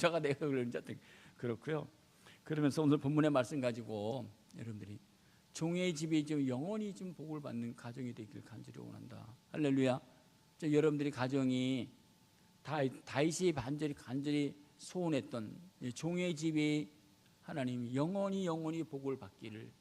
부자가 내가 그런지 그렇고요. 그러면서 오늘 본문의 말씀 가지고 여러분들이 종의 집이 좀 영원히 좀 복을 받는 가정이 되길 간절히 원한다. 할렐루야. 여러분들이 가정이 다윗이 간절히 소원했던 종의 집이 하나님이 영원히 복을 받기를,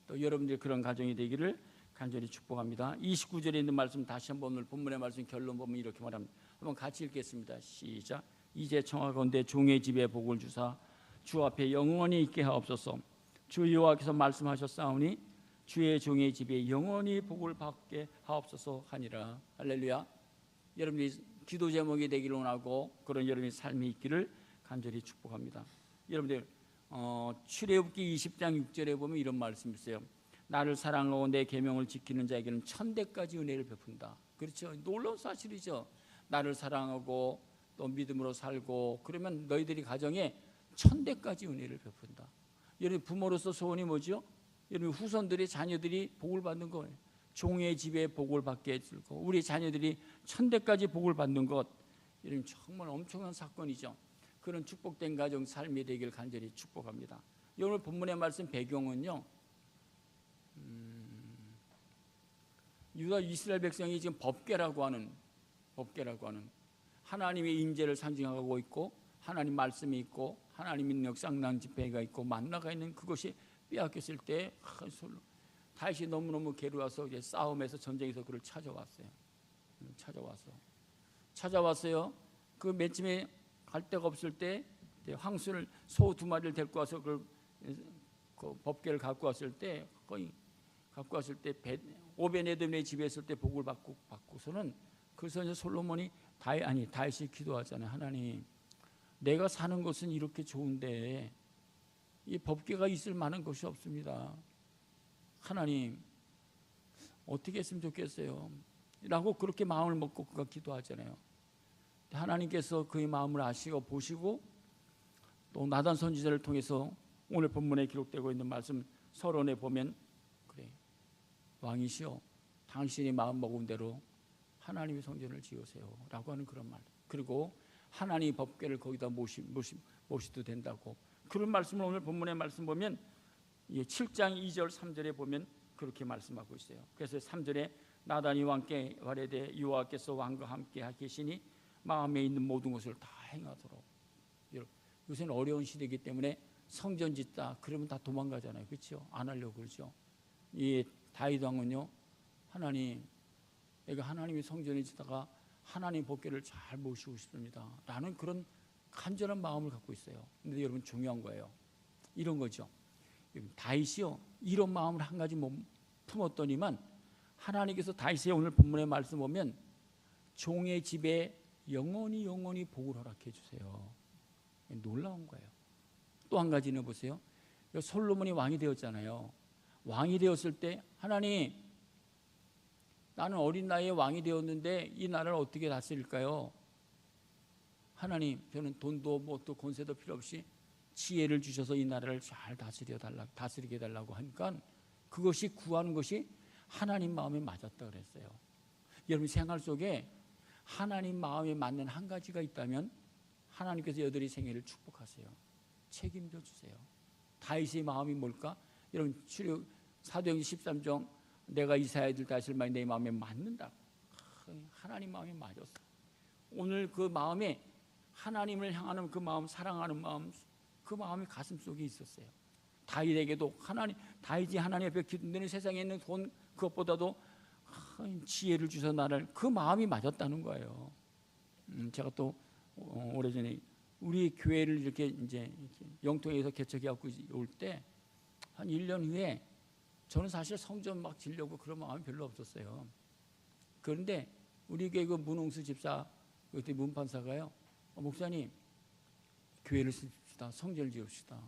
또 여러분들이 그런 가정이 되기를 간절히 축복합니다. 29절에 있는 말씀 다시 한번 오늘 본문의 말씀 결론 보면 이렇게 말합니다. 한번 같이 읽겠습니다. 시작. 이제 청하건대 종의 집에 복을 주사 주 앞에 영원히 있게 하옵소서. 주 여호와께서 말씀하셨사오니 주의 종의 집에 영원히 복을 받게 하옵소서 하니라. 할렐루야. 여러분이 기도 제목이 되기를 원하고 그런 여러분의 삶이 있기를 간절히 축복합니다. 여러분들 출애굽기 20장 6절에 보면 이런 말씀이 있어요. 나를 사랑하고 내 계명을 지키는 자에게는 천대까지 은혜를 베푼다. 그렇죠. 놀라운 사실이죠. 나를 사랑하고 또 믿음으로 살고 그러면 너희들이 가정에 천대까지 은혜를 베푼다. 여러분 부모로서 소원이 뭐죠? 여러분 후손들의 자녀들이 복을 받는 거예요. 종의 집에 복을 받게 해주고 우리 자녀들이 천대까지 복을 받는 것, 이런 정말 엄청난 사건이죠. 그런 축복된 가정 삶이 되길 간절히 축복합니다. 오늘 본문의 말씀 배경은요, 유다 이스라엘 백성이 지금 법궤라고 하는 하나님의 임재를 상징하고 있고 하나님 말씀이 있고 하나님 능력 쌍난 집회가 있고 만나가 있는 그것이 빼앗겼을 때 다윗이 너무너무 괴로워서 이제 싸움에서 전쟁에서 그를 찾아왔어요. 그 맨쯤에 갈 데가 없을 때 황소를 소 2마리를 데리고 와서 그 법궤를 갖고 왔을 때 오베네돔의 집에 있을 때 복을 받고서는 그래서 이제 솔로몬이 다윗이 기도하잖아요. 하나님, 내가 사는 것은 이렇게 좋은데 이 법궤가 있을 만한 것이 없습니다. 하나님, 어떻게 했으면 좋겠어요? 라고 그렇게 마음을 먹고 그가 기도하잖아요. 하나님께서 그의 마음을 아시고 보시고 또 나단 선지자를 통해서 오늘 본문에 기록되고 있는 말씀 서론에 보면, 그래, 왕이시여 당신이 마음 먹은 대로 하나님의 성전을 지으세요 라고 하는 그런 말, 그리고 하나님의 법궤를 거기다 모시도 된다고 그런 말씀을 오늘 본문의 말씀 보면 7장 2절 3절에 보면 그렇게 말씀하고 있어요. 그래서 3절에 나단이 왕께 말하되 여호와께서 왕과 함께 계시니 마음에 있는 모든 것을 다 행하도록. 요새는 어려운 시대이기 때문에 성전 짓다 그러면 다 도망가잖아요. 그렇죠? 안 하려고 그러죠. 이 다윗 왕은요, 하나님, 내가 하나님의 성전을 짓다가 하나님 법궤를 잘 모시고 싶습니다 라는 그런 간절한 마음을 갖고 있어요. 근데 여러분 중요한 거예요. 이런 거죠. 다윗이요, 이런 마음을 한 가지 품었더니만 하나님께서 다윗의 오늘 본문의 말씀 보면 종의 집에 영원히 복을 허락해 주세요. 놀라운 거예요. 또 한 가지는 보세요. 솔로몬이 왕이 되었잖아요. 왕이 되었을 때 하나님, 나는 어린 나이에 왕이 되었는데 이 나라를 어떻게 다스릴까요? 하나님, 저는 돈도 또 권세도 필요 없이 지혜를 주셔서 이 나라를 잘 다스리게 해달라고 하니까 그것이 구하는 것이 하나님 마음에 맞았다 그랬어요. 여러분 생활 속에 하나님 마음에 맞는 한 가지가 있다면 하나님께서 여러분의 생애를 축복하세요. 책임져 주세요. 다윗의 마음이 뭘까? 여러분 사도행전 13장 내가 이스라엘들 다스릴 마음이 내 마음에 맞는다. 하나님 마음에 맞았어. 오늘 그 마음에 하나님을 향하는 그 마음, 사랑하는 마음, 그 마음이 가슴 속에 있었어요. 다윗에게도 다윗이 하나님 앞에 기도되는 세상에 있는 돈 그것보다도 지혜를 주셔서 나를, 그 마음이 맞았다는 거예요. 제가 또 오래전에 우리 교회를 이렇게 영통에서 개척해갖고 올 때 한 1년 후에 저는 사실 성전 막 지려고 그런 마음이 별로 없었어요. 그런데 우리 교회 그 문홍수 집사 그때 문판사가요, 목사님 교회를 씁시다, 성전을 지읍시다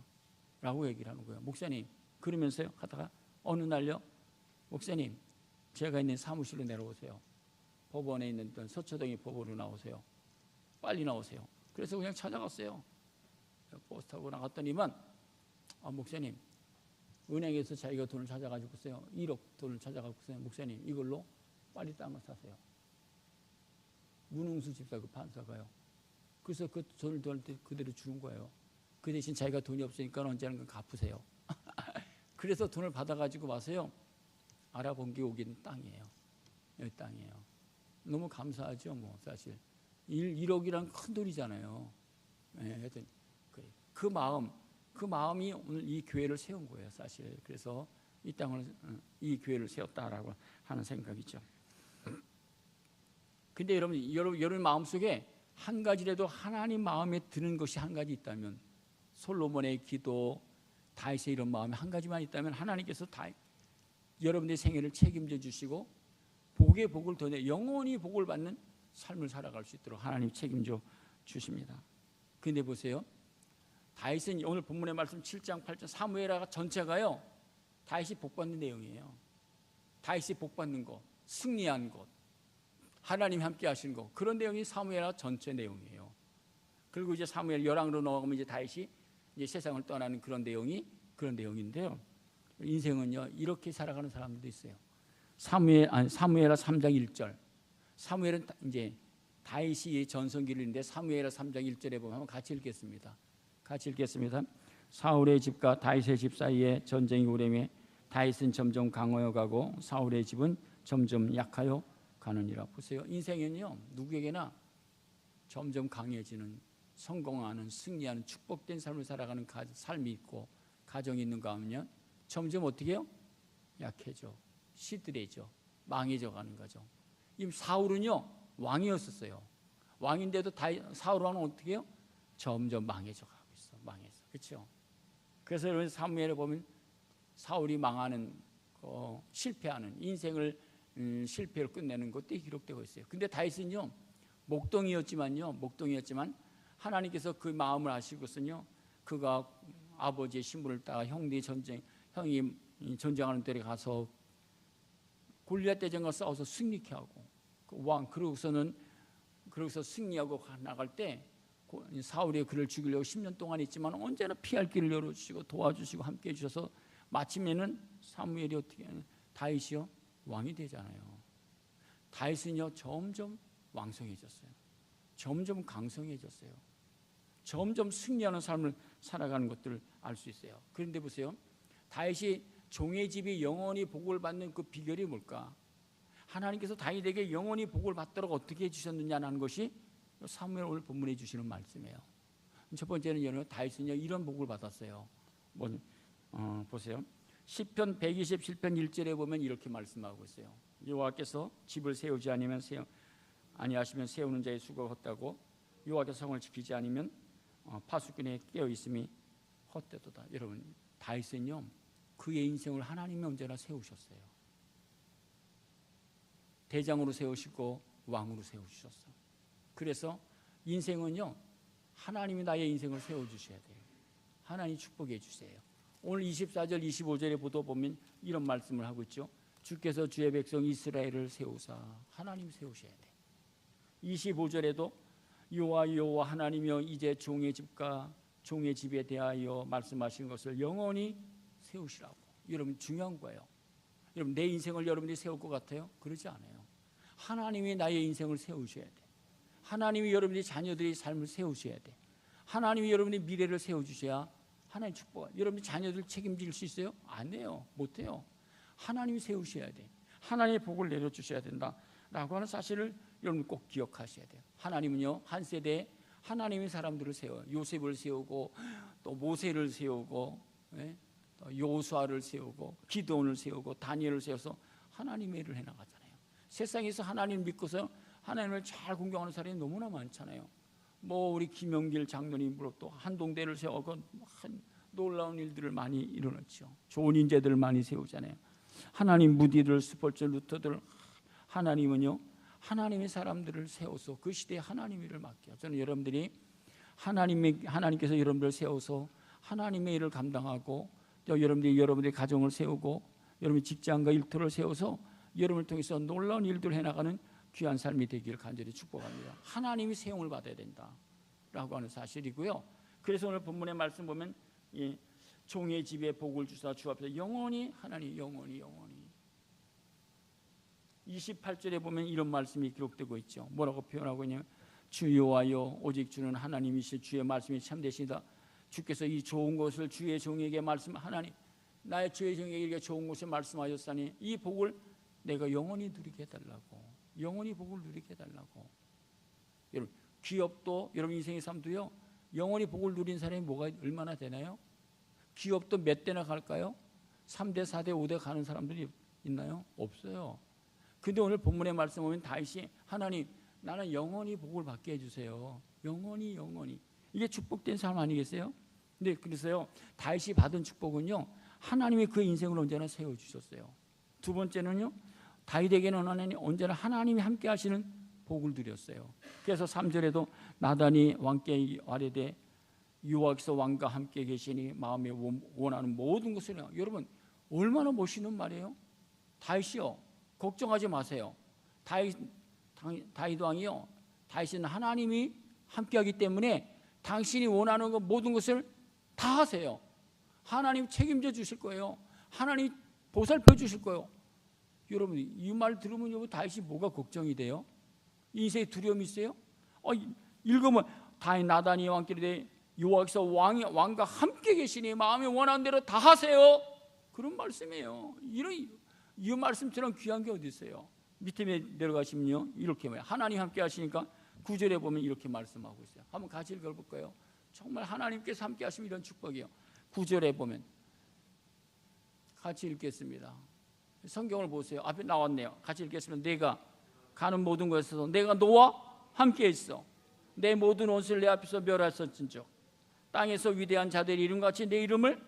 라고 얘기를 하는 거예요. 목사님, 그러면서요 하다가 어느 날요, 목사님 제가 있는 사무실로 내려오세요. 법원에 있는 서초동의 법원으로 나오세요. 빨리 나오세요. 그래서 그냥 찾아갔어요. 버스 타고 나갔더니만 목사님, 은행에서 자기가 돈을 찾아가지고서요 1억 돈을 찾아가지고서요, 목사님 이걸로 빨리 땅을 사세요. 문흥수 집사 그 판사가요, 그래서 그 돈을 저한테 그대로 주는 거예요. 그 대신 자기가 돈이 없으니까 언제는 갚으세요. 그래서 돈을 받아가지고 와서요, 알아본 게 여기 땅이에요. 여기 땅이에요. 너무 감사하죠, 뭐 사실. 1억이란 큰 돈이잖아요. 네, 하여튼 그 마음이 오늘 이 교회를 세운 거예요, 사실. 그래서 이 땅을, 이 교회를 세웠다라고 하는 생각이죠. 근데 여러분 마음속에 한 가지라도 하나님 마음에 드는 것이 한 가지 있다면, 솔로몬의 기도, 다윗의 이런 마음이 한 가지만 있다면 하나님께서 여러분의 생애를 책임져 주시고 복의 복을 더 내 영원히 복을 받는 삶을 살아갈 수 있도록 하나님 책임져 주십니다. 근데 보세요, 다윗은 오늘 본문의 말씀 7장 8장 사무엘하 전체가요, 다윗이 복받는 내용이에요. 다윗이 복받는 것, 승리한 것, 하나님이 함께 하신 것, 그런 내용이 사무엘하 전체 내용이에요. 그리고 이제 사무엘 열왕으로 넘어가면 이제 다윗이 이제 세상을 떠나는 그런 내용인데요. 인생은요, 이렇게 살아가는 사람들도 있어요. 사무엘하 3장 1절. 사무엘은 이제 다윗이 전성기를 읽는데 사무엘하 3장 1절에 보면 한번 같이 읽겠습니다. 사울의 집과 다윗의 집 사이에 전쟁이 오래매 다윗은 점점 강하여 가고 사울의 집은 점점 약하여 가느니라. 보세요. 인생은요, 누구에게나 점점 강해지는, 성공하는, 승리하는 축복된 삶을 살아가는 삶이 있고 가정이 있는가 하면 점점 어떻게 해요? 약해져, 시들해져, 망해져 가는 거죠. 이 사울은요, 왕이었었어요. 왕인데도 사울 왕은 어떻게 해요? 점점 망해져 가고 있어. 망해서. 그렇죠? 그래서 여러분 사무엘에 보면 사울이 망하는, 실패하는 인생을 실패로 끝내는 것도 기록되고 있어요. 근데 다윗은요, 목동이었지만 하나님께서 그 마음을 아시고서요, 그가 아버지의 신분을 따라 형이 전쟁하는 데에 가서 골리앗 대전과 싸워서 승리케 하고, 그러고서 승리하고 나갈 때 사울이 그를 죽이려고 10년 동안 있지만 언제나 피할 길을 열어주시고 도와주시고 함께해 주셔서 마침내는 사무엘이 어떻게 다윗이요, 왕이 되잖아요. 다윗은요, 점점 왕성해졌어요. 점점 강성해졌어요. 점점 승리하는 삶을 살아가는 것들을 알 수 있어요. 그런데 보세요, 다윗이 종의 집이 영원히 복을 받는 그 비결이 뭘까? 하나님께서 다윗에게 영원히 복을 받도록 어떻게 해주셨느냐는 것이 사무엘 오늘 본문에 주시는 말씀이에요. 첫 번째는 다윗은요, 이런 복을 받았어요. 보세요. 시편 127편 1절에 보면 이렇게 말씀하고 있어요. 여호와께서 집을 세우지 아니하시면 세우는 자의 수고가 헛되고 여호와께서 성을 지키지 않으면 파수꾼의 깨어 있음이 헛되도다. 여러분, 다윗은요, 그의 인생을 하나님이 언제나 세우셨어요. 대장으로 세우시고 왕으로 세우셨어요. 그래서 인생은요, 하나님이 나의 인생을 세워주셔야 돼요. 하나님 축복해 주세요. 오늘 24절 25절에 보도 보면 이런 말씀을 하고 있죠. 주께서 주의 백성 이스라엘을 세우사. 하나님 세우셔야 돼. 25절에도 여호와 하나님이여 이제 종의 집과 종의 집에 대하여 말씀하신 것을 영원히 세우시라고. 여러분, 중요한 거예요. 여러분, 내 인생을 여러분들이 세울 것 같아요? 그러지 않아요. 하나님이 나의 인생을 세우셔야 돼. 하나님이 여러분들이 자녀들의 삶을 세우셔야 돼. 하나님이 여러분의 미래를 세워주셔야 하나님 축복. 여러분이 자녀들 책임질 수 있어요? 안 해요. 못 해요. 하나님이 세우셔야 돼. 하나님의 복을 내려주셔야 된다라고 하는 사실을 여러분 꼭 기억하셔야 돼요. 하나님은요, 한 세대에 하나님의 사람들을 세워요. 요셉을 세우고 또 모세를 세우고, 또 요수아를 세우고 기드온을 세우고 다니엘을 세워서 하나님의 일을 해나가잖아요. 세상에서 하나님 믿고서 하나님을 잘 공경하는 사람이 너무나 많잖아요. 우리 김영길 장로님 또 한동대를 세우고 놀라운 일들을 많이 일어났죠. 좋은 인재들을 많이 세우잖아요. 하나님 무디들, 스폴츠, 루터들, 하나님은요, 하나님의 사람들을 세워서 그 시대에 하나님의 일을 맡겨요. 저는 여러분들이 하나님께서 여러분들을 세워서 하나님의 일을 감당하고 또 여러분들의 가정을 세우고 여러분의 직장과 일터를 세워서 여러분을 통해서 놀라운 일들을 해나가는 귀한 삶이 되기를 간절히 축복합니다. 하나님이 세움을 받아야 된다라고 하는 사실이고요. 그래서 오늘 본문의 말씀 보면 종의 집에 복을 주사 주 앞에서 영원히 하나님 영원히 28절에 보면 이런 말씀이 기록되고 있죠. 뭐라고 표현하고 있냐면 주 여호와여 오직 주는 하나님이시 주의 말씀이 참되시다. 주께서 이 좋은 것을 주의 종에게 말씀 하나님 나의 주의 종에게 이렇게 좋은 것을 말씀하셨으니 이 복을 내가 영원히 누리게 해달라고. 영원히 복을 누리게 해달라고. 여러분 기업도 여러분 인생의 삶도요 영원히 복을 누린 사람이 뭐가 얼마나 되나요? 기업도 몇 대나 갈까요? 3대 4대 5대 가는 사람들이 있나요? 없어요. 근데 오늘 본문의 말씀 보면 다윗이 하나님 나는 영원히 복을 받게 해주세요. 영원히 이게 축복된 삶 아니겠어요? 근데 그래서요 다윗이 받은 축복은요 하나님이 그의 인생을 언제나 세워주셨어요. 두 번째는요 다윗에게는 언제나 하나님이 함께 하시는 복을 드렸어요. 그래서 3절에도 나단이 왕께 아뢰되 여호와께서 왕과 함께 계시니 마음에 원하는 모든 것을 여러분 얼마나 멋있는 말이에요. 다윗이요 걱정하지 마세요. 다윗 왕이요 다윗은 하나님이 함께하기 때문에 당신이 원하는 것 모든 것을 다 하세요. 하나님 책임져 주실 거예요. 하나님 보살펴 주실 거예요. 여러분 이 말 들으면 다윗이 뭐가 걱정이 돼요? 인생에 두려움이 있어요? 읽으면 다윗 나단이 왕께 이르되 여호와께서 왕과 함께 계시니 마음에 원하는 대로 다 하세요. 그런 말씀이에요. 이 말씀처럼 귀한 게 어디 있어요? 밑에 내려가시면요 이렇게 말해요. 하나님 함께 하시니까 9절에 보면 이렇게 말씀하고 있어요. 한번 같이 읽어볼까요? 정말 하나님께서 함께 하시면 이런 축복이에요. 9절에 보면 같이 읽겠습니다. 성경을 보세요. 앞에 나왔네요. 같이 읽겠습니다. 내가 가는 모든 곳에서 내가 너와 함께 있어. 내 모든 원수를 내 앞에서 멸하였은즉 땅에서 위대한 자들의 이름같이 내 이름을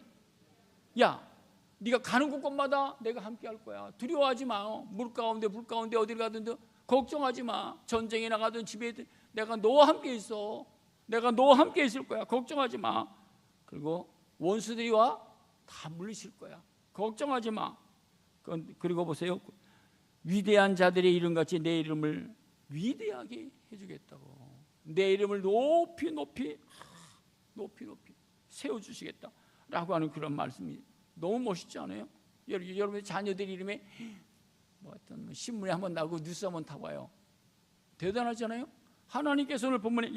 네가 가는 곳곳마다 내가 함께 할 거야. 두려워하지 마. 물 가운데 어디를 가든 걱정하지 마. 전쟁에 나가든 집에 있든 내가 너와 함께 있어. 내가 너와 함께 있을 거야. 걱정하지 마. 그리고 원수들이 와 다 물리칠 거야. 걱정하지 마. 그리고 보세요. 위대한 자들의 이름같이 내 이름을 위대하게 해주겠다고. 내 이름을 높이 세워주시겠다라고 하는 그런 말씀이 너무 멋있지 않아요? 여러분의 자녀들 이름에 어떤 신문에 한번 나고 뉴스 한번 타봐요. 대단하잖아요? 하나님께서 오늘 본문에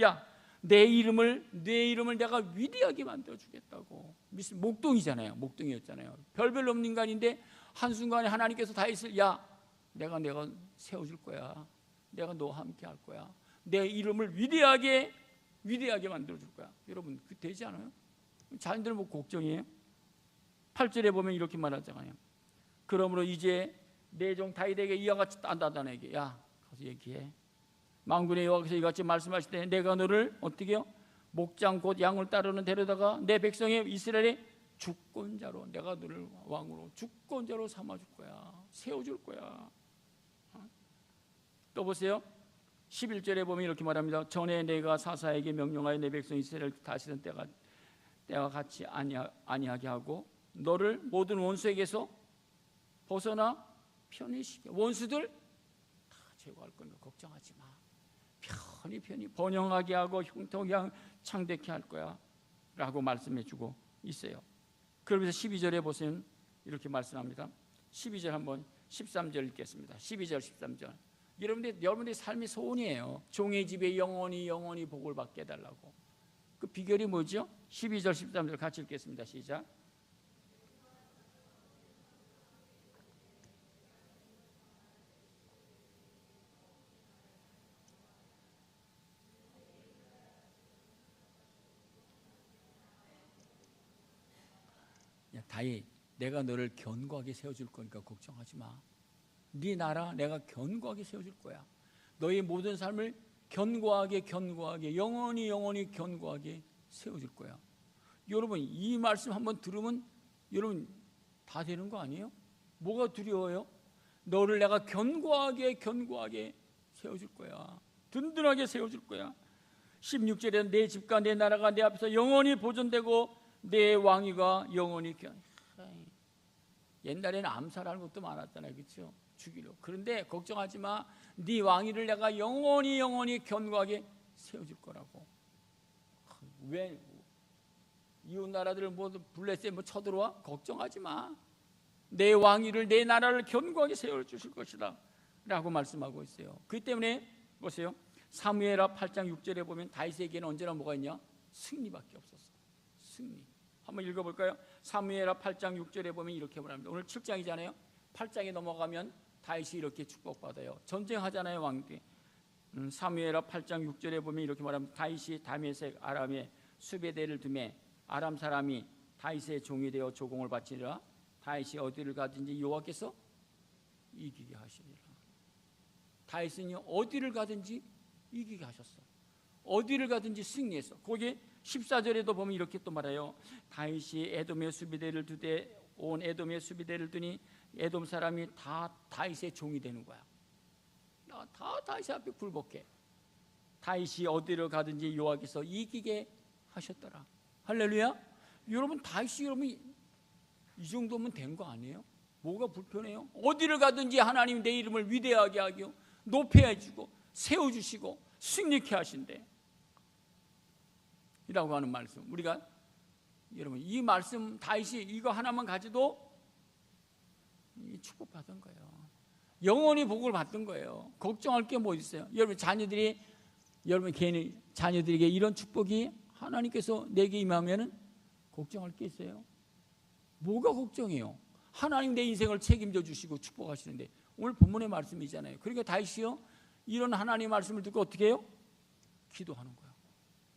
내 이름을 내가 위대하게 만들어주겠다고. 목동이잖아요. 목동이었잖아요. 별별 없는 인간인데 한순간에 하나님께서 다윗을 내가 세워줄 거야. 내가 너와 함께 할 거야. 내 이름을 위대하게 만들어줄 거야. 여러분 그 되지 않아요? 자녀들 뭐 걱정이에요? 8절에 보면 이렇게 말하잖아요. 그러므로 이제 내 종 다윗에게 이와 같이 나단에게 가서 얘기해. 만군의 여호와께서 이같이 말씀하실 때 내가 너를 어떻게 해요? 목장 곧 양을 따르는 데려다가 내 백성의 이스라엘의 주권자로 내가 너를 왕으로 주권자로 삼아줄 거야. 세워줄 거야. 또 보세요. 11절에 보면 이렇게 말합니다. 전에 내가 사사에게 명령하여 내 백성 이스라엘 다시는 때와 같이 아니하게 하고 너를 모든 원수에게서 벗어나 편히 시켜. 원수들 다 제거할 거니까 걱정하지 마. 편히 번영하게 하고 형통하게 창대케 할 거야 라고 말씀해 주고 있어요. 그러면서 12절에 보시면 이렇게 말씀합니다. 12절 한번 13절 읽겠습니다. 12절 13절. 여러분들의 삶이 소원이에요. 종의 집에 영원히 복을 받게 해달라고. 그 비결이 뭐죠? 12절 13절 같이 읽겠습니다. 시작. 다윗 내가 너를 견고하게 세워줄 거니까 걱정하지 마. 네 나라 내가 견고하게 세워줄 거야. 너의 모든 삶을 견고하게 영원히 견고하게 세워줄 거야. 여러분 이 말씀 한번 들으면 여러분 다 되는 거 아니에요? 뭐가 두려워요? 너를 내가 견고하게 세워줄 거야. 든든하게 세워줄 거야. 16절에 내 집과 내 나라가 내 앞에서 영원히 보존되고 내 왕위가 영원히 옛날에는 암살하는 것도 많았잖아요. 그렇죠? 죽이려. 그런데 걱정하지 마. 네 왕위를 내가 영원히 견고하게 세워줄 거라고. 왜 이웃 나라들을 모두 블레셋 쳐들어와? 걱정하지 마. 내 왕위를 내 나라를 견고하게 세워주실 것이다 라고 말씀하고 있어요. 그렇기 때문에 보세요. 사무엘하 8장 6절에 보면 다윗에게는 언제나 뭐가 있냐? 승리밖에 없었어. 승리. 한번 읽어볼까요? 사무엘하 8장 6절에 보면 이렇게 말합니다. 오늘 7장이잖아요. 8장에 넘어가면 다윗이 이렇게 축복받아요. 전쟁하잖아요, 왕들이. 사무엘하 8장 6절에 보면 이렇게 말합니다. 다윗이 다메섹 아람에 수베대를 두매 아람 사람이 다윗의 종이 되어 조공을 바치니라. 다윗이 어디를 가든지 여호와께서 이기게 하시니라. 다윗은 어디를 가든지 이기게 하셨어. 어디를 가든지 승리했어. 거기에 14절에도 보면 이렇게 또 말해요. 다윗이 에돔의 수비대를 두되 온 에돔의 수비대를 두니 에돔 사람이 다 다윗의 종이 되는 거야. 다 다윗 앞에 굴복해. 다윗이 어디를 가든지 여호와께서 이기게 하셨더라. 할렐루야. 여러분 다윗이 여러분 이 정도면 된 거 아니에요? 뭐가 불편해요? 어디를 가든지 하나님 내 이름을 위대하게 하고 높여 주고 세워주시고 승리케 하신대 이라고 하는 말씀. 우리가 여러분 이 말씀 다윗이 이거 하나만 가지도 축복받은 거예요. 영원히 복을 받은 거예요. 걱정할 게 뭐 있어요? 여러분 자녀들이 여러분 개인 자녀들에게 이런 축복이 하나님께서 내게 임하면은 걱정할 게 있어요? 뭐가 걱정해요? 하나님 내 인생을 책임져 주시고 축복하시는데 오늘 본문의 말씀이잖아요. 그러니까 다윗이요 이런 하나님의 말씀을 듣고 어떻게 해요? 기도하는 거예요.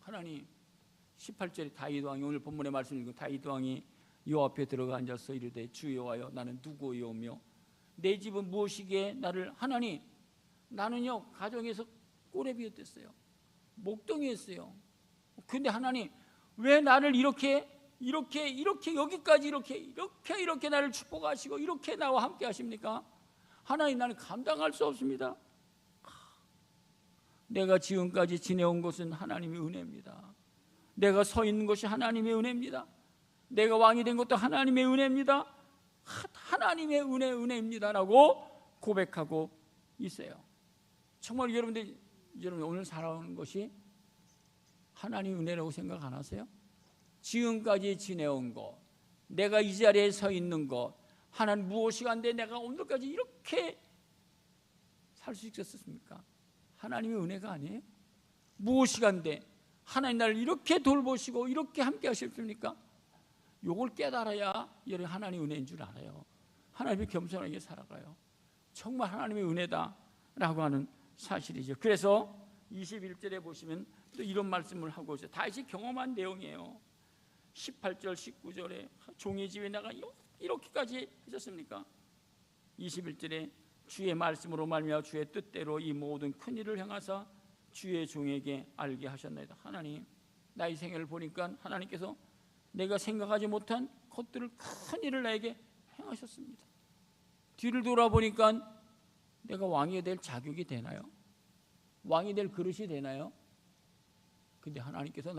하나님 18절에 다윗 왕이 오늘 본문의 말씀을 읽고 다윗 왕이 여호와 앞에 들어가 앉아서 이르되 주 여호와여 나는 누구이오며 내 집은 무엇이기에 나를 하나님 나는요 가정에서 꼬레비였댔어요. 목동이었어요. 근데 하나님 왜 나를 이렇게 여기까지 이렇게 나를 축복하시고 이렇게 나와 함께 하십니까? 하나님 나는 감당할 수 없습니다. 내가 지금까지 지내온 것은 하나님의 은혜입니다. 내가 서 있는 것이 하나님의 은혜입니다. 내가 왕이 된 것도 하나님의 은혜입니다. 하나님의 은혜입니다라고 고백하고 있어요. 정말 여러분 오늘 살아오는 것이 하나님의 은혜라고 생각 안 하세요? 지금까지 지내온 것, 내가 이 자리에 서 있는 것, 하나님 무엇이 간데 내가 오늘까지 이렇게 살 수 있었습니까? 하나님의 은혜가 아니에요? 무엇이 간데 하나님 나를 이렇게 돌보시고 이렇게 함께 하셨습니까? 요걸 깨달아야 여러분 하나님의 은혜인 줄 알아요. 하나님이 겸손하게 살아가요. 정말 하나님의 은혜다라고 하는 사실이죠. 그래서 21절에 보시면 또 이런 말씀을 하고 있어요. 다윗이 경험한 내용이에요. 18절 19절에 종의 집에 내가 이렇게까지 하셨습니까? 21절에 주의 말씀으로 말미암아 주의 뜻대로 이 모든 큰 일을 행하사 주의 종에게 알게 하셨나이다. 하나님 나의 생애를 보니까 하나님께서 내가 생각하지 못한 것들을 큰 일을 나에게 행하셨습니다. 뒤를 돌아보니까 내가 왕이 될 자격이 되나요? 왕이 될 그릇이 되나요? 근데 하나님께서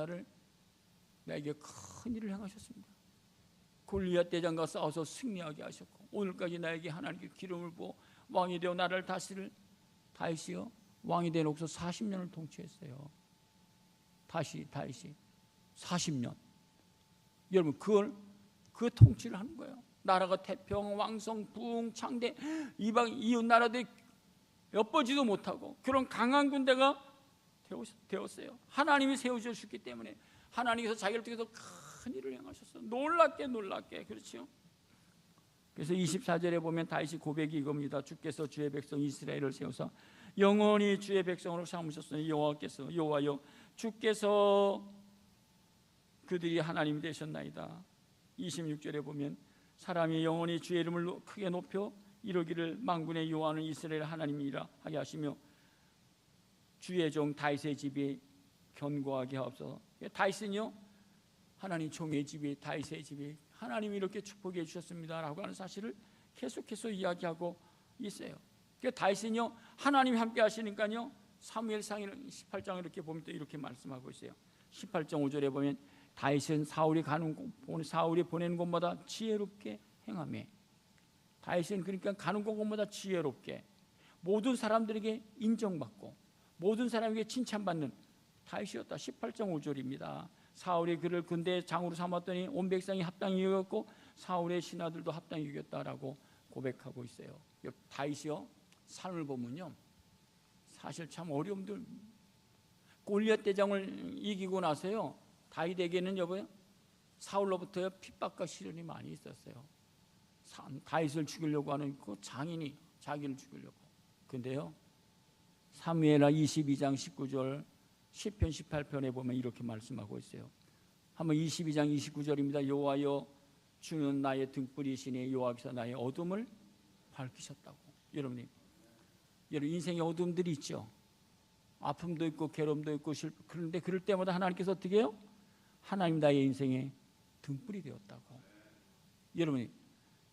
나에게 큰 일을 행하셨습니다. 골리앗 대장과 싸워서 승리하게 하셨고 오늘까지 나에게 하나님께 기름을 부어 왕이 되어 나를 다스릴 다윗이요 왕이 된 옥소 40년을 통치했어요. 다윗이 40년. 여러분 그 통치를 하는 거예요. 나라가 태평 왕성 부흥 창대 이방 이웃 나라들 엿보지도 못하고 그런 강한 군대가 되었어요. 하나님이 세우셨기 때문에 하나님께서 자기를 통해서 큰 일을 행하셨어요. 놀랍게 그렇죠. 그래서 24절에 보면 다윗이 고백이 이겁니다. 주께서 주의 백성 이스라엘을 세우사 영원히 주의 백성으로 삼으셨으니 여호와께서 여호와여 주께서 그들이 하나님이 되셨나이다. 26절에 보면 사람이 영원히 주의 이름을 크게 높여 이루기를 만군의 여호와는 이스라엘 하나님이라 하게 하시며 주의 종 다윗의 집이 견고하게 하옵소서. 다윗은요 하나님 종의 집이 다윗의 집이 하나님이 이렇게 축복해 주셨습니다라고 하는 사실을 계속해서 이야기하고 있어요. 다윗은요 하나님이 함께 하시니까요 사무엘상 18장을 이렇게 보면 또 이렇게 말씀하고 있어요. 18장 5절에 보면 다윗은 사울이 보내는 곳마다 지혜롭게 행하며 다윗은 그러니까 가는 곳마다 지혜롭게 모든 사람들에게 인정받고 모든 사람에게 칭찬받는 다윗이었다. 18장 5절입니다. 사울이 그를 군대 장으로 삼았더니 온 백성이 합당히 여겼고 사울의 신하들도 합당히 여겼다라고 고백하고 있어요. 다윗이요 삶을 보면요 사실 참 어려움들 골리앗 대장을 이기고 나서요, 다윗에게는 여보요, 사울로부터 핍박과 시련이 많이 있었어요. 다윗을 죽이려고 하는 그 장인이 자기를 죽이려고. 근데요, 사무엘하 22장 19절, 시편 18편에 보면 이렇게 말씀하고 있어요. 한번 22장 29절입니다. 여호와여, 주는 나의 등불이시니 여호와께서 나의 어둠을 밝히셨다고. 여러분 인생에 어둠들이 있죠. 아픔도 있고 괴로움도 있고 그런데 그럴 때마다 하나님께서 어떻게 해요? 하나님 나의 인생에 등불이 되었다고. 여러분,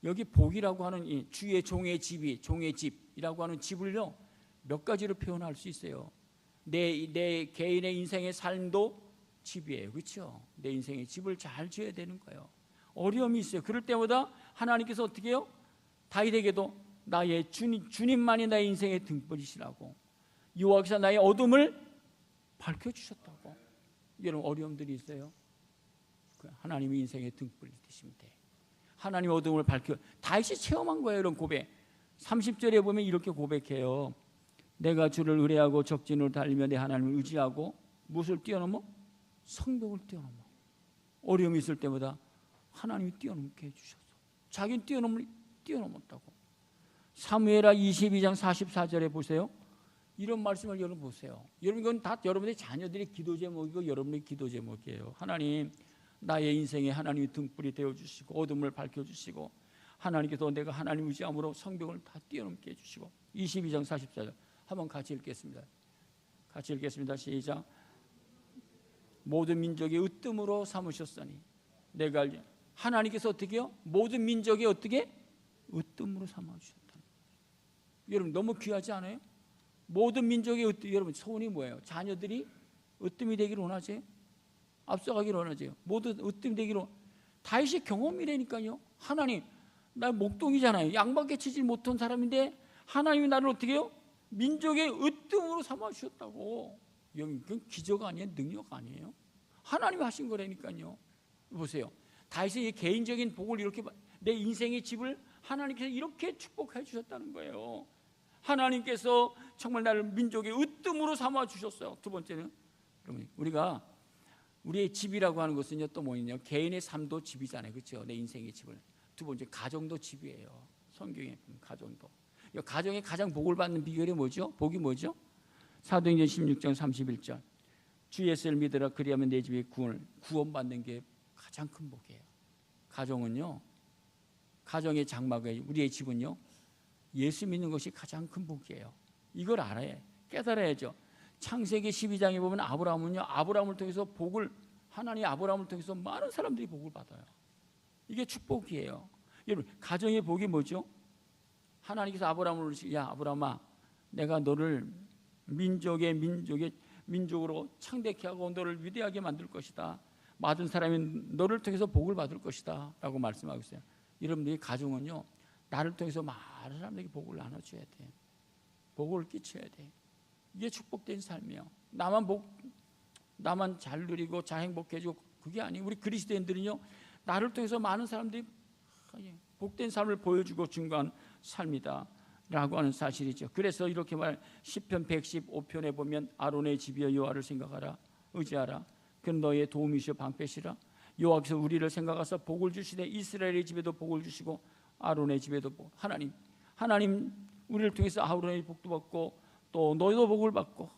여기 복이라고 하는 이 주의 종의 집이, 종의 집이라고 하는 집을요, 몇 가지로 표현할 수 있어요. 내 개인의 인생의 삶도 집이에요. 그렇죠? 내 인생의 집을 잘 지어야 되는 거예요. 어려움이 있어요. 그럴 때마다 하나님께서 어떻게 해요? 다윗에게도 나의 주님만이 나의 인생의 등불이시라고, 여호와께서 나의 어둠을 밝혀주셨다고. 여러분, 어려움들이 있어요. 하나님이 인생의 등불이 되시면 돼. 하나님 어둠을 밝혀. 다윗이 체험한 거예요. 이런 고백. 30절에 보면 이렇게 고백해요. 내가 주를 의뢰하고 적진으로 달리며 내 하나님을 의지하고 무엇을 뛰어넘어? 성벽을 뛰어넘어. 어려움이 있을 때마다 하나님이 뛰어넘게 해주셨어. 자기는 뛰어넘었다고. 사무엘하 22장 44절에 보세요. 이런 말씀을 여러분 보세요. 여러분, 이건 다 여러분의 자녀들의 기도 제목이고 여러분의 기도 제목이에요. 하나님, 나의 인생에 하나님이 등불이 되어주시고 어둠을 밝혀주시고, 하나님께서 내가 하나님 의지함으로 성벽을 다 뛰어넘게 해주시고. 22장 44절 한번 같이 읽겠습니다. 같이 읽겠습니다. 시작. 모든 민족이 으뜸으로 삼으셨으니 내가 알지. 하나님께서 어떻게 해요? 모든 민족이 어떻게? 으뜸으로 삼아주셨다. 여러분, 너무 귀하지 않아요? 모든 민족의 으뜸. 여러분, 소원이 뭐예요? 자녀들이 으뜸이 되기를 원하세요? 앞서가기를 원하세요? 모두 으뜸이 되기를. 다윗이 경험이라니까요. 하나님, 나 목동이잖아요. 양밖에 치지 못한 사람인데 하나님이 나를 어떻게 해요? 민족의 으뜸으로 삼아주셨다고. 이건 기적 아니에요? 능력 아니에요? 하나님이 하신 거라니까요. 보세요. 다윗의 개인적인 복을 이렇게, 내 인생의 집을 하나님께서 이렇게 축복해 주셨다는 거예요. 하나님께서 정말 나를 민족의 으뜸으로 삼아 주셨어요. 두 번째는, 여러분, 우리의 집이라고 하는 것은요, 또 뭐냐면 개인의 삶도 집이잖아요. 그렇죠? 내 인생의 집을. 두 번째, 가정도 집이에요. 성경에 가정도. 가정에 가장 복을 받는 비결이 뭐죠? 복이 뭐죠? 사도행전 16장 31절. 주 예수를 믿으라, 그리하면 내 집이 구원받는 게 가장 큰 복이에요. 가정은요, 가정의 장막에 우리의 집은요, 예수 믿는 것이 가장 큰 복이에요. 이걸 알아야, 깨달아야죠. 창세기 12장에 보면 아브라함을 통해서 복을, 하나님 아브라함을 통해서 많은 사람들이 복을 받아요. 이게 축복이에요. 여러분, 가정의 복이 뭐죠? 하나님께서 아브라함을 부르시고, 야 아브라함아, 내가 너를 민족으로 창대케 하고 너를 위대하게 만들 것이다. 모든 사람이 너를 통해서 복을 받을 것이다 라고 말씀하고 있어요. 여러분들이 가정은요, 나를 통해서 많은 사람들에게 복을 나눠줘야 돼. 복을 끼쳐야 돼. 이게 축복된 삶이에요. 나만 잘 누리고 잘 행복해지고 그게 아니에요. 우리 그리스도인들은요, 나를 통해서 많은 사람들이 복된 삶을 보여주고 증거한 삶이다 라고 하는 사실이죠. 그래서 이렇게 시편 115편에 보면 아론의 집이여 여호와를 생각하라, 의지하라. 그는 너의 도움이시여 방패시라. 여호와께서 우리를 생각하사 복을 주시되 이스라엘의 집에도 복을 주시고 아론의 집에도 복. 하나님 우리를 통해서 아론의 복도 받고 또 너희도 복을 받고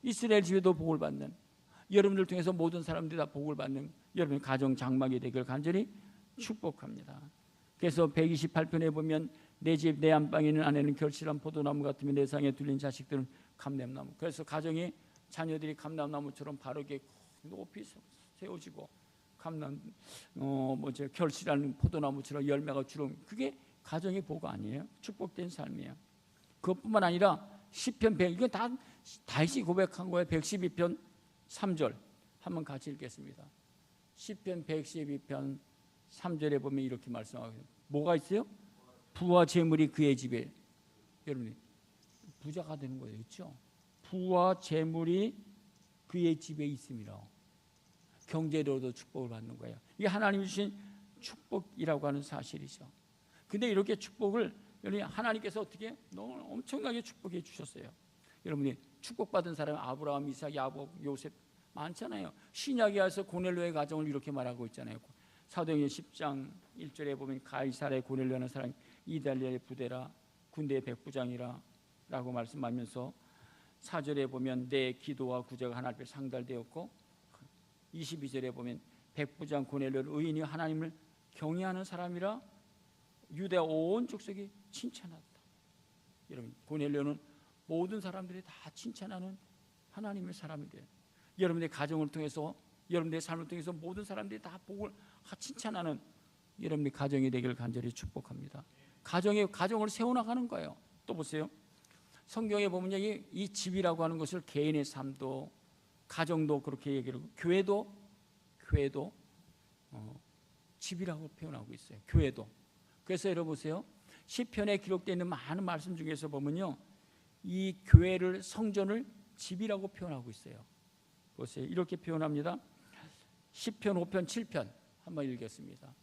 이스라엘 집에도 복을 받는, 여러분들 통해서 모든 사람들이 다 복을 받는 여러분의 가정 장막이 되길 간절히 축복합니다. 그래서 128편에 보면 내 집 내 안방에 있는 아내는 결실한 포도나무 같으며 내 상에 둘린 자식들은 감람나무. 그래서 가정이, 자녀들이 감람나무처럼 바르게 높이 세워지고 결실한 포도나무처럼 열매가 주름. 그게 가정의 복 아니에요? 축복된 삶이에요. 그것뿐만 아니라 시편 100, 이건 다 다윗이 고백한 거예요. 112편 3절 한번 같이 읽겠습니다. 시편 112편 3절에 보면 이렇게 말씀하고 있어요. 뭐가 있어요? 부와 재물이 그의 집에. 여러분, 부자가 되는 거예요. 그렇죠? 부와 재물이 그의 집에 있음이라. 경제로도 축복을 받는 거예요. 이게 하나님이 주신 축복이라고 하는 사실이죠. 근데 이렇게 축복을 하나님께서 어떻게 너무 엄청나게 축복해 주셨어요. 여러분이 축복받은 사람이 아브라함, 이삭, 야곱, 요셉 많잖아요. 신약에 와서 고넬료의 가정을 이렇게 말하고 있잖아요. 사도행전 10장 1절에 보면 가이사랴의 고넬료라는 사람이 이달리아의 부대라, 군대의 백부장이라 라고 말씀하면서 4절에 보면 내 기도와 구제가 하나님 앞에 상달되었고 22절에 보면 백부장 고넬료를 의인이 하나님을 경외하는 사람이라 유대 온 족속이 칭찬하다. 여러분, 고넬료는 모든 사람들이 다 칭찬하는 하나님의 사람이 돼요. 여러분의 가정을 통해서, 여러분의 삶을 통해서 모든 사람들이 다 복을 칭찬하는 여러분의 가정이 되기를 간절히 축복합니다. 가정을 세워나가는 거예요. 또 보세요. 성경에 보면 이 집이라고 하는 것을 개인의 삶도, 가정도 그렇게 얘기를 하고, 교회도 집이라고 표현하고 있어요. 교회도. 그래서 여러분 보세요. 시편에 기록되어 있는 많은 말씀 중에서 보면요, 이 교회를, 성전을 집이라고 표현하고 있어요. 보세요. 이렇게 표현합니다. 시편 5편 7편 한번 읽겠습니다.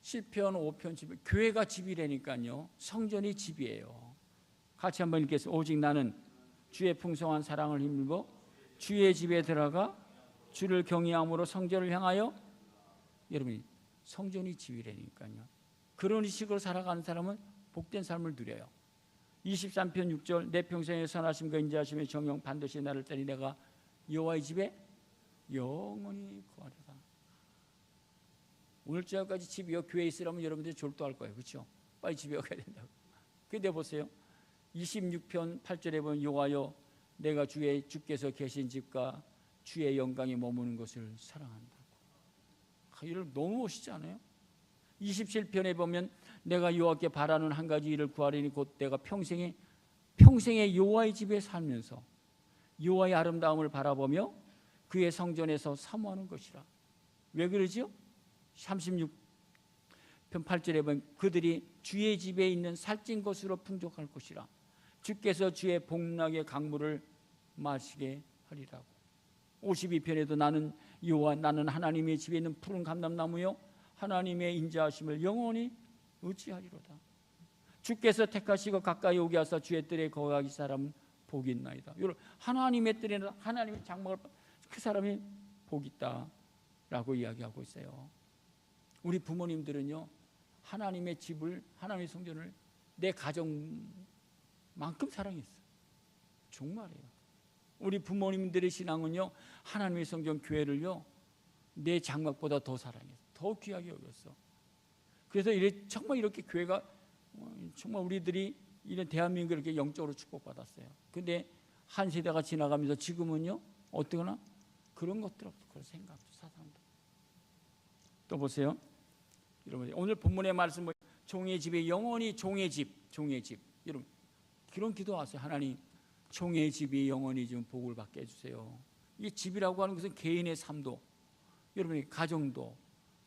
시편 5편 7편, 교회가 집이라니까요, 성전이 집이에요. 같이 한번 읽겠습니다. 오직 나는 주의 풍성한 사랑을 힘입어 주의 집에 들어가 주를 경외함으로 성전을 향하여. 여러분이 성전이 집이라니까요. 그런 식으로 살아가는 사람은 복된 삶을 누려요. 23편 6절 내 평생에 선하심과 인자하심의 정령 반드시 나를 따리 내가 여호와의 집에 영원히 거하리라. 오늘 저녁까지 집이요 교회에 있으라면 여러분들이 졸도할 거예요. 그렇죠? 빨리 집에 가야 된다고. 근데 보세요. 26편 8절에 보면 여호와여 내가 주께서 계신 집과 주의 영광이 머무는 것을 사랑한다고. 이를 너무 멋있지 않아요? 27편에 보면 내가 여호와께 바라는 한 가지 일을 구하리니 곧 내가 평생에 여호와의 집에 살면서 여호와의 아름다움을 바라보며 그의 성전에서 사모하는 것이라. 왜 그러죠? 36편 8절에 보면 그들이 주의 집에 있는 살찐 것으로 풍족할 것이라. 주께서 주의 복락의 강물을 마시게 하리라고. 52편에도 나는 여호와 나는 하나님의 집에 있는 푸른 감람나무요 하나님의 인자하심을 영원히 의지하리로다. 주께서 택하시고 가까이 오게 하사 주의 뜰에 거하기 사람은 복이 있나이다. 하나님의 뜰에는 하나님의 장막을 그 사람이 복이 있다라고 이야기하고 있어요. 우리 부모님들은요, 하나님의 집을, 하나님의 성전을 내 가정만큼 사랑했어요. 정말이에요. 우리 부모님들의 신앙은요, 하나님의 성전 교회를요 내 장막보다 더 사랑했어. 더 귀하게 여겼어. 그래서 정말 이렇게 교회가 정말 우리들이 이런 대한민국을 이렇게 영적으로 축복받았어요. 근데 한 세대가 지나가면서 지금은요 어떠거나 그런 것들 없고 그런 생각도 사상도. 또 보세요. 여러분 오늘 본문의 말씀 종의 집에 영원히 종의 집. 여러분 그런 기도하세요. 하나님 종의 집이 영원히 좀 복을 받게 해주세요. 이 집이라고 하는 것은 개인의 삶도, 여러분의 가정도,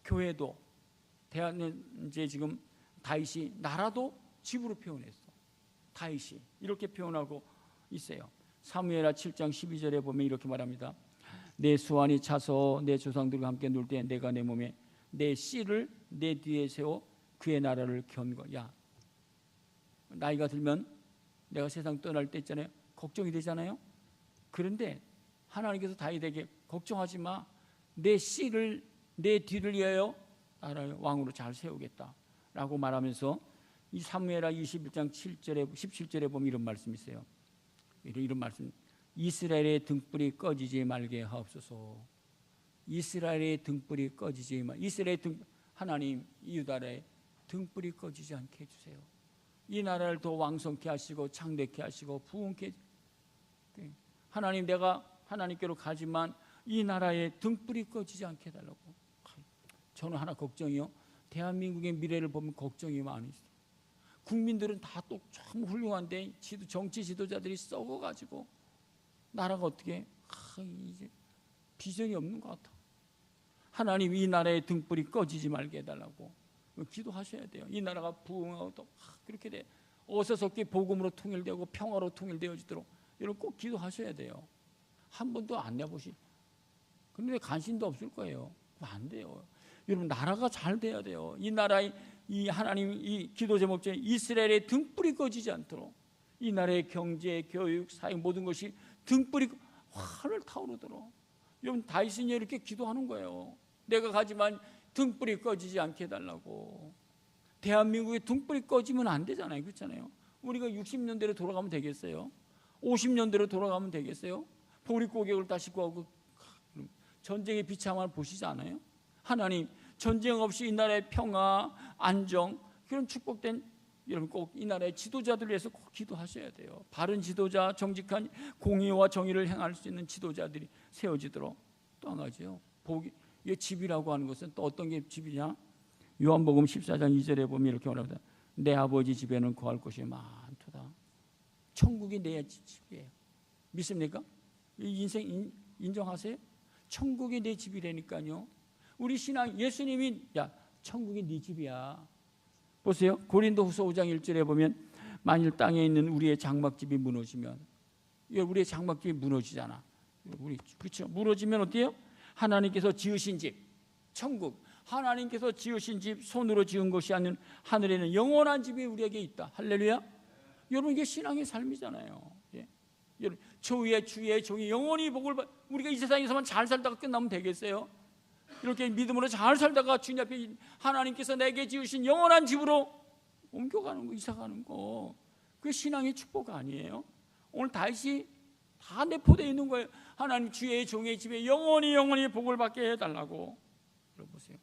교회도, 이제 지금 다윗이 나라도 집으로 표현했어. 다윗이 이렇게 표현하고 있어요. 사무엘하 7장 12절에 보면 이렇게 말합니다. 내 수완이 차서 내 조상들과 함께 놀 때 내가 내 몸에 내 씨를 내 뒤에 세워 그의 나라를 견고. 야, 나이가 들면 내가 세상 떠날 때 있잖아요. 걱정이 되잖아요. 그런데 하나님께서 다윗에게 걱정하지 마. 내 씨를 내 뒤를 위하여 나라를 왕으로 잘 세우겠다라고 말하면서 이 사무엘하 21장 7절에 17절에 보면 이런 말씀이 있어요. 이런 말씀. 이스라엘의 등불이 꺼지지 말게 하옵소서. 이스라엘의 등불이 꺼지지 말. 이스라엘의 하나님 이 유다의 등불이 꺼지지 않게 해주세요. 이 나라를 더 왕성케 하시고 창대케 하시고 부흥케. 하나님 내가 하나님께로 가지만 이 나라의 등불이 꺼지지 않게 해달라고. 저는 하나 걱정이요. 대한민국의 미래를 보면 걱정이 많이 있어요. 국민들은 다 또 참 훌륭한데 정치 지도자들이 썩어가지고 나라가 어떻게 이제 비전이 없는 것 같아. 하나님 이 나라의 등불이 꺼지지 말게 해달라고 기도하셔야 돼요. 이 나라가 부흥하고 또 그렇게 돼. 어서섭게 복음으로 통일되고 평화로 통일되어지도록 여러분 꼭 기도하셔야 돼요. 한 번도 안 내보시. 그런데 관심도 없을 거예요. 안 돼요. 여러분 나라가 잘 돼야 돼요. 이 나라의 이 하나님 이 기도 제목 중에 이스라엘의 등불이 꺼지지 않도록 이 나라의 경제, 교육, 사회 모든 것이 등불이 하늘 타오르도록. 여러분 다윗은 이렇게 기도하는 거예요. 내가 가지만 등불이 꺼지지 않게 해달라고. 대한민국의 등불이 꺼지면 안 되잖아요. 그렇잖아요. 우리가 60년대로 돌아가면 되겠어요? 50년대로 돌아가면 되겠어요? 보릿고개를 다시 구하고 전쟁의 비참함을 보시지 않아요? 하나님, 전쟁 없이 이 나라의 평화, 안정, 그런 축복된, 여러분 꼭 이 나라의 지도자들을 위해서 꼭 기도하셔야 돼요. 바른 지도자, 정직한 공의와 정의를 행할 수 있는 지도자들이 세워지도록. 또 한 가지요, 복이, 이 집이라고 하는 것은 또 어떤 게 집이냐? 요한복음 14장 2절에 보면 이렇게 말합니다. 내 아버지 집에는 거할 곳이 많도다. 천국이 내 집이에요. 믿습니까? 이 인생 인정하세요? 천국이 내 집이라니까요. 우리 신앙, 예수님이 야 천국이 네 집이야. 보세요. 고린도후서 5장 1절에 보면 만일 땅에 있는 우리의 장막집이 무너지면, 우리의 장막집이 무너지잖아. 우리 그렇죠. 무너지면 어때요? 하나님께서 지으신 집, 천국, 하나님께서 지으신 집, 손으로 지은 것이 아닌 하늘에는 영원한 집이 우리에게 있다. 할렐루야. 여러분 이게 신앙의 삶이잖아요. 예. 여러분 주의 종이 영원히 복을 받. 우리가 이 세상에서만 잘 살다가 끝나면 되겠어요? 이렇게 믿음으로 잘 살다가 주님 앞에 하나님께서 내게 지으신 영원한 집으로 옮겨가는 거, 이사가는 거, 그게 신앙의 축복 아니에요? 오늘 다시 다 내포되어 있는 거예요. 하나님 주의 종의 집에 영원히 복을 받게 해달라고. 들어보세요.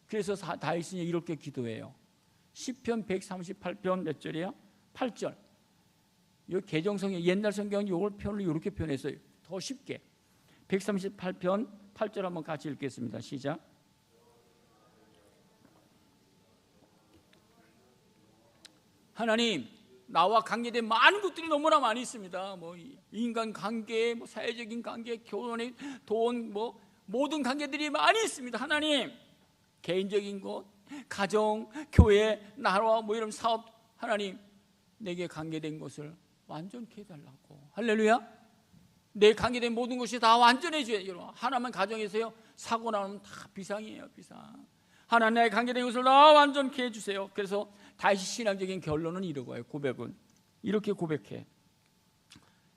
그래서 다윗이 이렇게 기도해요. 시편 138편 몇 절이에요? 8절. 이 개정성경, 옛날 성경은 이걸 표현을 이렇게 표현했어요. 더 쉽게. 138편 8절 한번 같이 읽겠습니다. 시작. 하나님, 나와 관계된 많은 것들이 너무나 많이 있습니다. 뭐 인간 관계, 뭐 사회적인 관계, 결혼의 돈, 뭐 모든 관계들이 많이 있습니다. 하나님, 개인적인 것, 가정, 교회, 나라, 뭐 이런 사업, 하나님 내게 관계된 것을 완전케 해달라고. 할렐루야. 내 관계된 모든 것이 다 완전해져야 돼요. 하나만 가정에서요, 사고 나면 다 비상이에요. 비상. 하나님 나의 관계된 것을 다 완전케 해주세요. 그래서 다시 신앙적인 결론은 이러고요. 고백은 이렇게 고백해.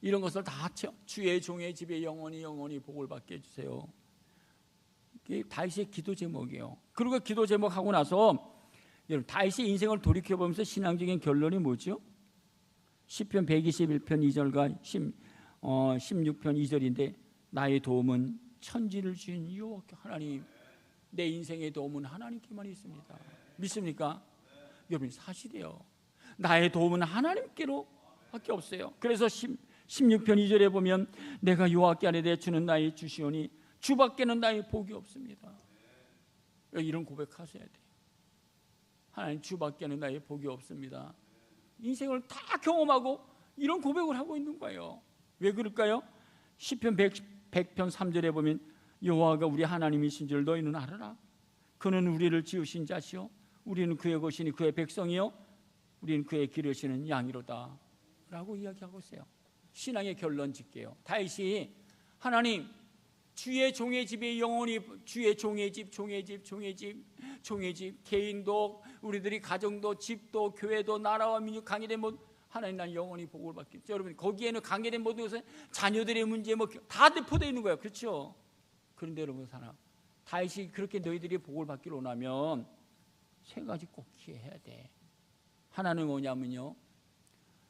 이런 것을 다 주의 종의 집에 영원히 복을 받게 해주세요. 이게 다윗의 기도 제목이에요. 그리고 기도 제목하고 나서 여러분 다윗의 인생을 돌이켜보면서 신앙적인 결론이 뭐죠? 시편 121편 2절과 16편 2절인데 나의 도움은 천지를 지은 여호와께. 하나님, 내 인생의 도움은 하나님께만 있습니다. 믿습니까? 여러분 사실이에요. 나의 도움은 하나님께로 밖에 없어요. 그래서 16편 2절에 보면 내가 여호와께 아뢰되 주는 나의 주시오니 주밖에는 나의 복이 없습니다. 이런 고백하셔야 돼요. 하나님, 주밖에는 나의 복이 없습니다. 인생을 다 경험하고 이런 고백을 하고 있는 거예요. 왜 그럴까요? 시편 100편 3절에 보면 여호와가 우리 하나님이신 줄 너희는 알아라. 그는 우리를 지으신 자시요 우리는 그의 것이니 그의 백성이요 우리는 그의 기르시는 양이로다 라고 이야기하고 있어요. 신앙의 결론 짓게요. 다윗이 하나님, 주의 종의 집에 영원히, 주의 종의 집, 개인도, 우리들이 가정도, 집도, 교회도, 나라와 민족, 강해된 모든, 하나님 난 영원히 복을 받겠죠. 여러분 거기에는 강해된 모든 것은 자녀들의 문제 뭐 다 내포되어 있는 거예요. 그렇죠? 그런데 여러분 다윗이 그렇게 너희들이 복을 받기로 원하면 세 가지 꼭 기해야 돼. 하나는 뭐냐면요,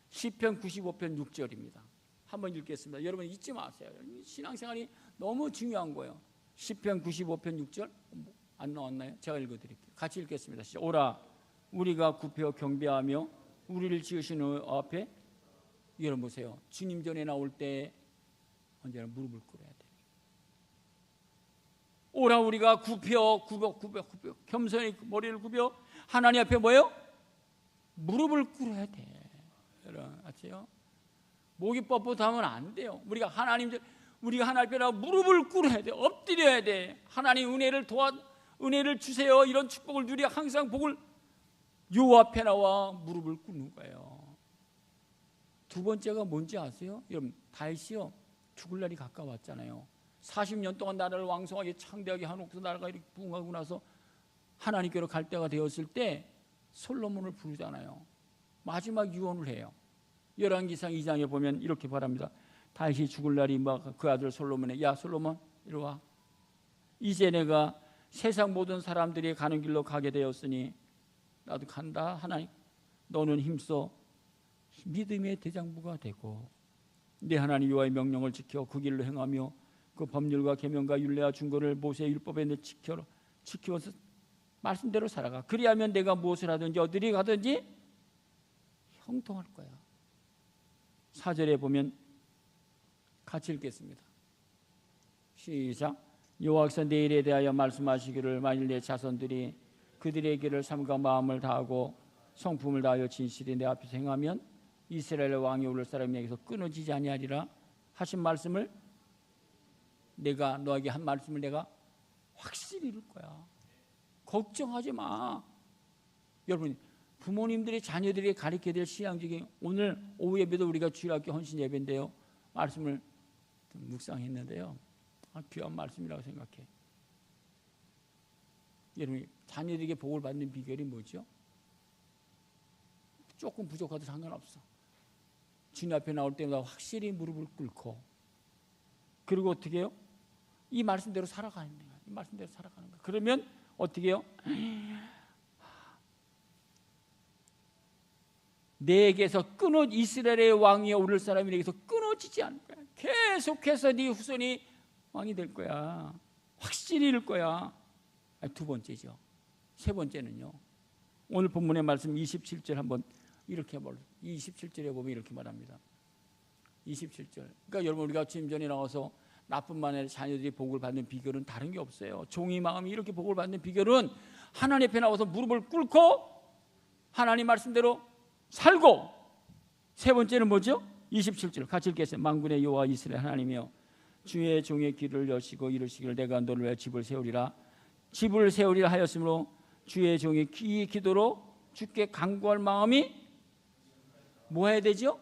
시편 95편 6절입니다. 한번 읽겠습니다. 여러분 잊지 마세요. 신앙생활이 너무 중요한 거예요. 시편 95편 6절 안 나왔나요? 제가 읽어드릴게요. 같이 읽겠습니다. 오라 우리가 굽혀 경배하며 우리를 지으시는 앞에, 여러분 보세요. 주님 전에 나올 때 언제나 무릎을 꿇어야 돼요. 오라 우리가 굽혀 겸손히 머리를 굽혀 하나님 앞에 뭐예요? 무릎을 꿇어야 돼. 여러분 아세요? 목이 뻣뻣하면 안 돼요. 우리가 하나님 앞에 무릎을 꿇어야 돼. 엎드려야 돼. 하나님 은혜를 주세요. 이런 축복을 누려 항상 복을 요 앞에 나와 무릎을 꿇는 거예요. 두 번째가 뭔지 아세요? 여러분 다윗이요 죽을 날이 가까웠잖아요. 40년 동안 나라를 왕성하게 창대하게 해놓고서 나라가 이렇게 부흥하고 나서 하나님께로 갈 때가 되었을 때 솔로몬을 부르잖아요. 마지막 유언을 해요. 열왕기상 2장에 보면 이렇게 말합니다. 다윗이 죽을 날이 막 그 아들 솔로몬에, 야 솔로몬 이리 와. 이제 내가 세상 모든 사람들이 가는 길로 가게 되었으니 나도 간다. 하나님, 너는 힘써 믿음의 대장부가 되고 내 하나님 여호와의 명령을 지켜 그 길로 행하며 그 법률과 계명과 율례와 준거를 모세의 율법에 내 지켜서 말씀대로 살아가. 그리하면 내가 무엇을 하든지 어디를 가든지 형통할 거야. 4절에 보면 같이 읽겠습니다. 시작. 여호와께서 내일에 대하여 말씀하시기를 만일 내 자손들이 그들의 길을 삼가 마음을 다하고 성품을 다하여 진실히 내 앞에서 행하면 이스라엘 왕이 오를 사람에게서 끊어지지 아니하리라 하신 말씀을, 내가 너에게 한 말씀을 내가 확실히 이룰 거야. 걱정하지 마. 여러분, 부모님들이 자녀들에게 가르쳐야 될 신앙적인, 오늘 오후 예배도 우리가 주일학교 헌신 예배인데요, 말씀을 묵상했는데요, 귀한 말씀이라고 생각해. 여러분, 자녀들에게 복을 받는 비결이 뭐죠? 조금 부족하도 상관없어. 주님 앞에 나올 때마다 확실히 무릎을 꿇고, 그리고 어떻게 해요? 이 말씀대로 살아가는 거야. 이 말씀대로 살아가는 거야. 그러면 어떻게 해요? 내게서 이스라엘의 왕이 오를 사람이 내게서 끊어지지 않을 거야. 계속해서 네 후손이 왕이 될 거야. 확실히 이룰 거야. 두 번째죠. 세 번째는요, 오늘 본문의 말씀 27절 한번 이렇게 27절에 보면 이렇게 말합니다. 27절. 그러니까 여러분, 우리가 주님 전에 나와서 나뿐만 아니라 자녀들이 복을 받는 비결은 다른 게 없어요. 종이 마음이 이렇게 복을 받는 비결은 하나님 앞에 나와서 무릎을 꿇고 하나님 말씀대로 살고, 세 번째는 뭐죠? 27절 같이 읽겠습니다. 만군의 여호와 이스라엘 하나님이여, 주의 종의 길을 여시고 이루시기를 내가 너를 위하여 집을 세우리라 하였으므로 주의 종이 이 기도로 주께 간구할 마음이 뭐 해야 되죠?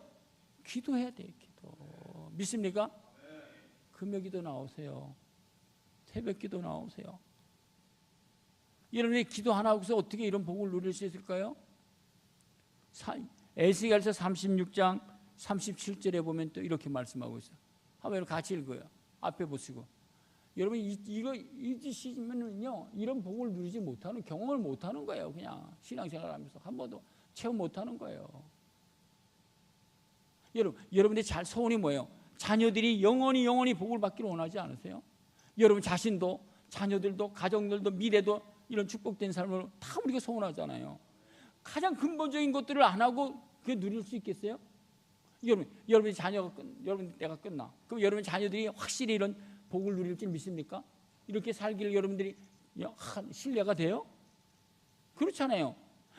기도해야 돼요. 기도. 믿습니까? 금요기도 나오세요. 새벽기도 나오세요. 여러분이 기도 하나 하고서 어떻게 이런 복을 누릴 수 있을까요? 에스겔서 36장 37절에 보면 또 이렇게 말씀하고 있어요. 한번 같이 읽어요. 앞에 보시고. 여러분, 이거 잊으시면은요, 이런 복을 누리지 못하는, 경험을 못하는 거예요. 그냥 신앙생활하면서 한 번도 체험 못하는 거예요. 여러분들이 잘 소원이 뭐예요? 자녀들이 영원히 복을 받기를 원하지 않으세요? 여러분 자신도, 자녀들도, 가정들도, 미래도 이런 축복된 삶을 다 우리가 소원하잖아요. 가장 근본적인 것들을 안 하고 그게 누릴 수 있겠어요? 여러분의 자녀가 여러분 때가 끝나. 그럼 여러분 자녀들이 확실히 이런 복을 누릴 줄 믿습니까? 이렇게 살기를 여러분들이 신뢰가 돼요? 그렇잖아요.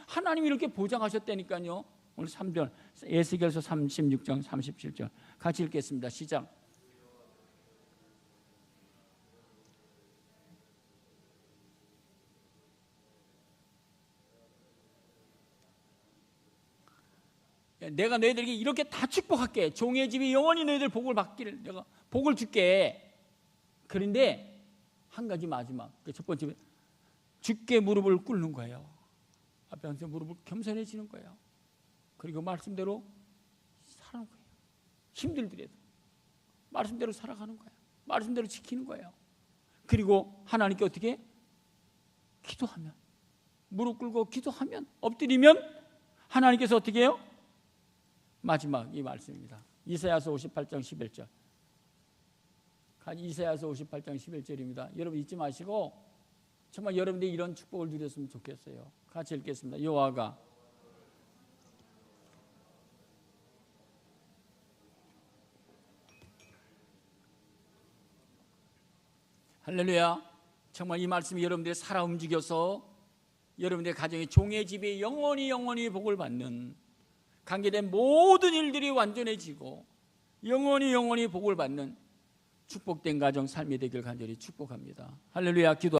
하나님이 이렇게 보장하셨다니까요. 오늘 3절 에스겔서 36장 37절 같이 읽겠습니다. 시작. 내가 너희들에게 이렇게 다 축복할게. 종의 집이 영원히 너희들 복을 받기를 내가 복을 줄게. 그런데 한 가지 마지막, 첫 번째, 주께 무릎을 꿇는 거예요. 앞에 앉아서 무릎을 겸손해지는 거예요. 그리고 말씀대로 살아가는 거예요. 힘들더라도 말씀대로 살아가는 거예요. 말씀대로 지키는 거예요. 그리고 하나님께 어떻게? 기도하면, 무릎 꿇고 기도하면, 엎드리면 하나님께서 어떻게 해요? 마지막 이 말씀입니다. 이사야서 58장 11절. 이사야서 58장 11절입니다. 여러분 잊지 마시고 정말 여러분들이 이런 축복을 누렸으면 좋겠어요. 같이 읽겠습니다. 여호와가 할렐루야. 정말 이 말씀이 여러분들이 살아 움직여서 여러분들의 가정의 종의 집에 영원히 복을 받는, 관계된 모든 일들이 완전해지고 영원히 복을 받는 축복된 가정 삶이 되길 간절히 축복합니다. 할렐루야. 기도.